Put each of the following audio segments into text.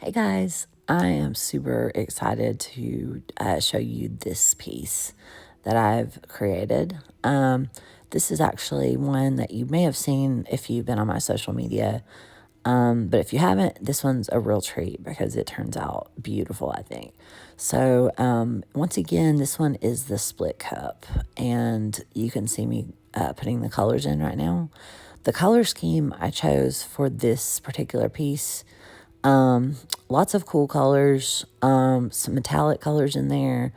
Hey guys, I am super excited to show you this piece that I've created. This is actually one that you may have seen if you've been on my social media. But if you haven't, this one's a real treat because it turns out beautiful, I think. So once again, this one is the split cup, and you can see me putting the colors in right now. The color scheme I chose for this particular piece, lots of cool colors, some metallic colors in there,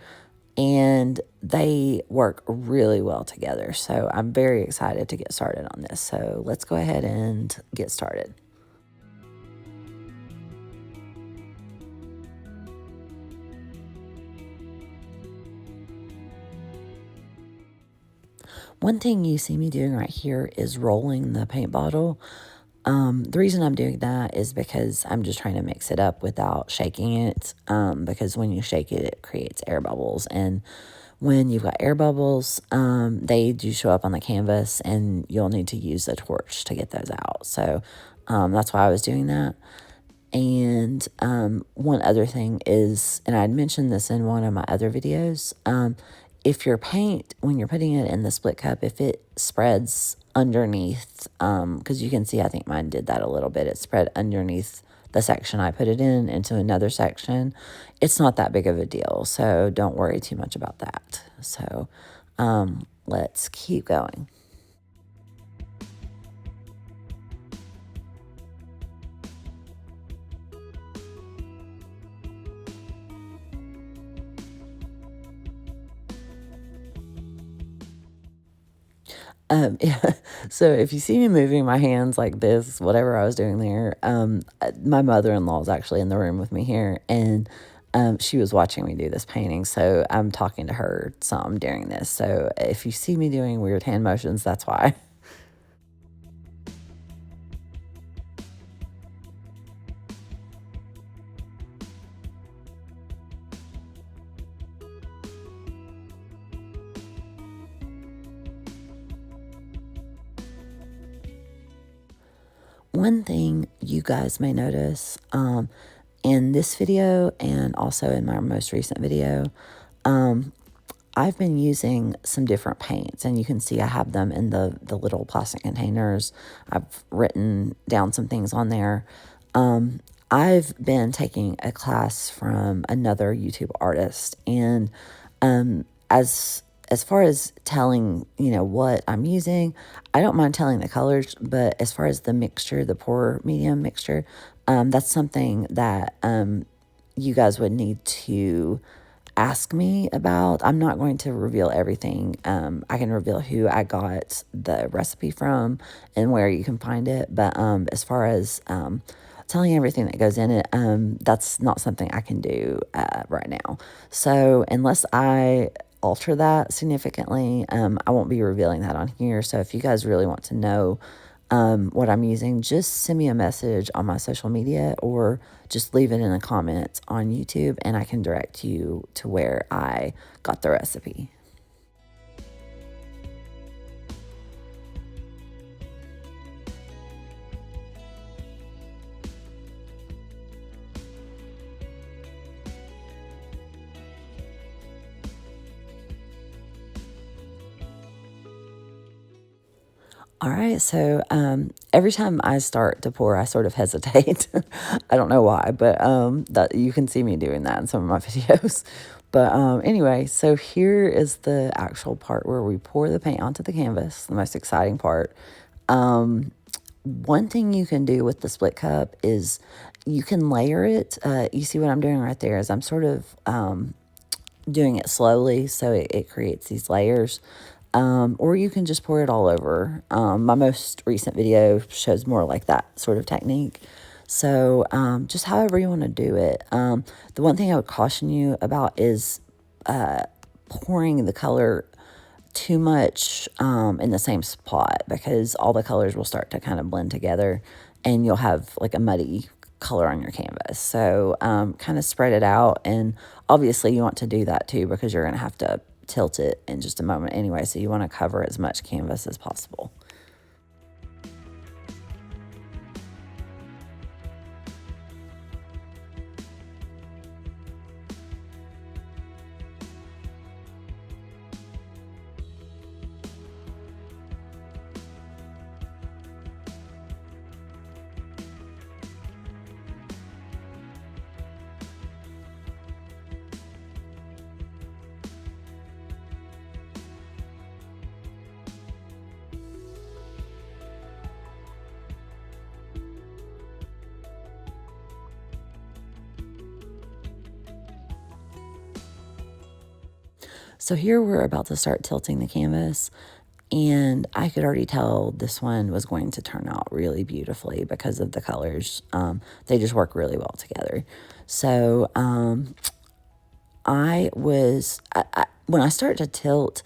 and they work really well together. So I'm very excited to get started on this. So let's go ahead and get started. One thing you see me doing right here is rolling the paint bottle. The reason I'm doing that is because I'm just trying to mix it up without shaking it, because when you shake it, it creates air bubbles. And when you've got air bubbles, they do show up on the canvas, and you'll need to use a torch to get those out. So that's why I was doing that. And one other thing is, and I'd mentioned this in one of my other videos, if your paint, when you're putting it in the split cup, if it spreads underneath, because you can see, I think mine did that a little bit, it spread underneath the section I put it in into another section, it's not that big of a deal. So don't worry too much about that. So let's keep going. Yeah. So if you see me moving my hands like this, whatever I was doing there, my mother-in-law is actually in the room with me here, and she was watching me do this painting. So I'm talking to her some during this. So if you see me doing weird hand motions, that's why. One thing you guys may notice in this video and also in my most recent video, I've been using some different paints, and you can see I have them in the little plastic containers. I've written down some things on there. I've been taking a class from another YouTube artist, and as far as telling, what I'm using, I don't mind telling the colors, but as far as the mixture, the pour medium mixture, that's something that you guys would need to ask me about. I'm not going to reveal everything. I can reveal who I got the recipe from and where you can find it, but as far as telling everything that goes in it, that's not something I can do right now. So unless I alter that significantly, I won't be revealing that on here. So if you guys really want to know what I'm using, just send me a message on my social media or just leave it in the comments on YouTube, and I can direct you to where I got the recipe. All right, so every time I start to pour, I sort of hesitate. I don't know why, but that you can see me doing that in some of my videos. But anyway, so here is the actual part where we pour the paint onto the canvas, the most exciting part. One thing you can do with the split cup is you can layer it. You see what I'm doing right there is I'm sort of doing it slowly, so it creates these layers. Or you can just pour it all over. My most recent video shows more like that sort of technique. So just however you want to do it. The one thing I would caution you about is pouring the color too much in the same spot, because all the colors will start to kind of blend together and you'll have like a muddy color on your canvas. So kind of spread it out, and obviously you want to do that too because you're going to have to tilt it in just a moment anyway, so you want to cover as much canvas as possible. So here we're about to start tilting the canvas, and I could already tell this one was going to turn out really beautifully because of the colors. They just work really well together. So when I start to tilt,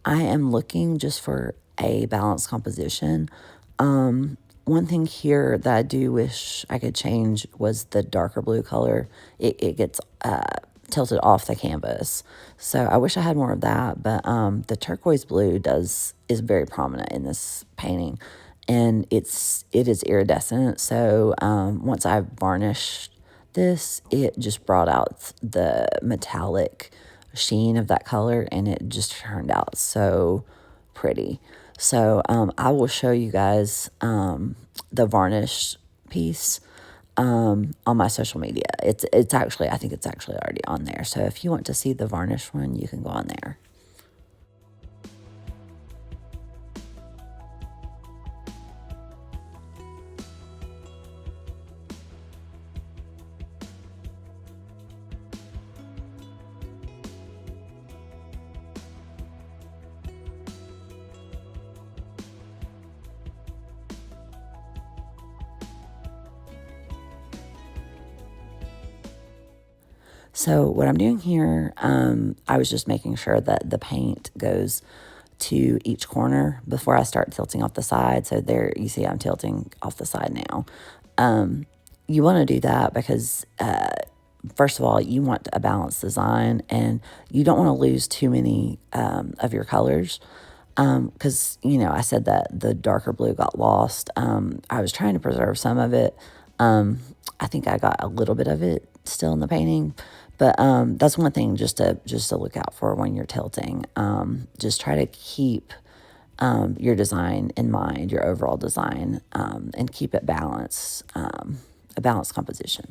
I am looking just for a balanced composition. One thing here that I do wish I could change was the darker blue color. It gets tilted off the canvas. So I wish I had more of that, but the turquoise blue is very prominent in this painting, and it is iridescent. So once I varnished this, it just brought out the metallic sheen of that color, and it just turned out so pretty. So I will show you guys the varnish piece on my social media. It's actually, I think it's actually already on there. So if you want to see the varnish one, you can go on there. So what I'm doing here, I was just making sure that the paint goes to each corner before I start tilting off the side. So there, you see I'm tilting off the side now. You want to do that because, first of all, you want a balanced design, and you don't want to lose too many of your colors. Because, I said that the darker blue got lost. I was trying to preserve some of it. I think I got a little bit of it still in the painting, but that's one thing just to look out for when you're tilting. Just try to keep your design in mind, your overall design, and keep it balanced, a balanced composition.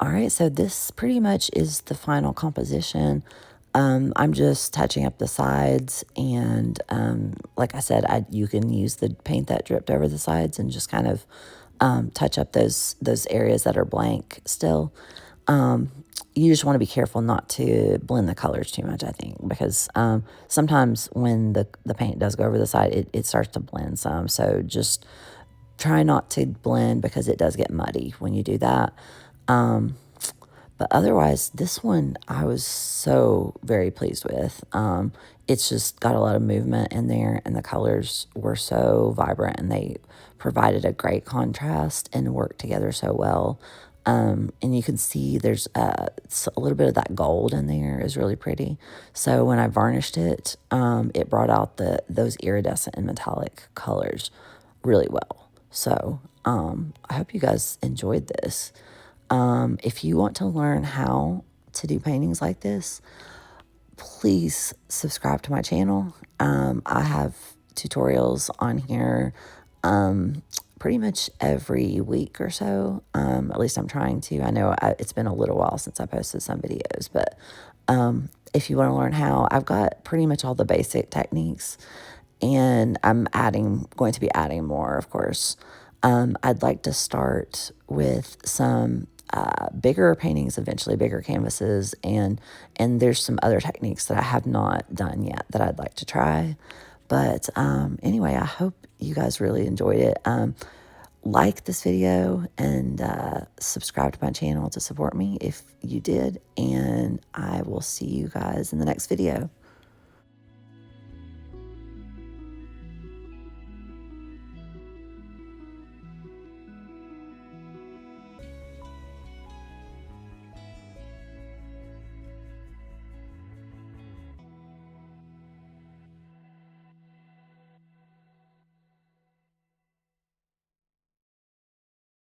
All right, so this pretty much is the final composition. I'm just touching up the sides, and like I said, you can use the paint that dripped over the sides and just kind of touch up those areas that are blank still. You just want to be careful not to blend the colors too much, I think, because sometimes when the paint does go over the side, it starts to blend some. So just try not to blend because it does get muddy when you do that. But otherwise, this one I was so very pleased with. It's just got a lot of movement in there, and the colors were so vibrant, and they provided a great contrast and worked together so well. And you can see there's a little bit of that gold in there is really pretty. So when I varnished it, it brought out those iridescent and metallic colors really well. So I hope you guys enjoyed this. If you want to learn how to do paintings like this, please subscribe to my channel. I have tutorials on here pretty much every week or so. At least I'm trying to. I know it's been a little while since I posted some videos, but if you want to learn how, I've got pretty much all the basic techniques, and I'm going to be adding more, of course. I'd like to start with some bigger paintings eventually, bigger canvases, and there's some other techniques that I have not done yet that I'd like to try. But anyway, I hope you guys really enjoyed it. Like this video and subscribe to my channel to support me if you did, and I will see you guys in the next video.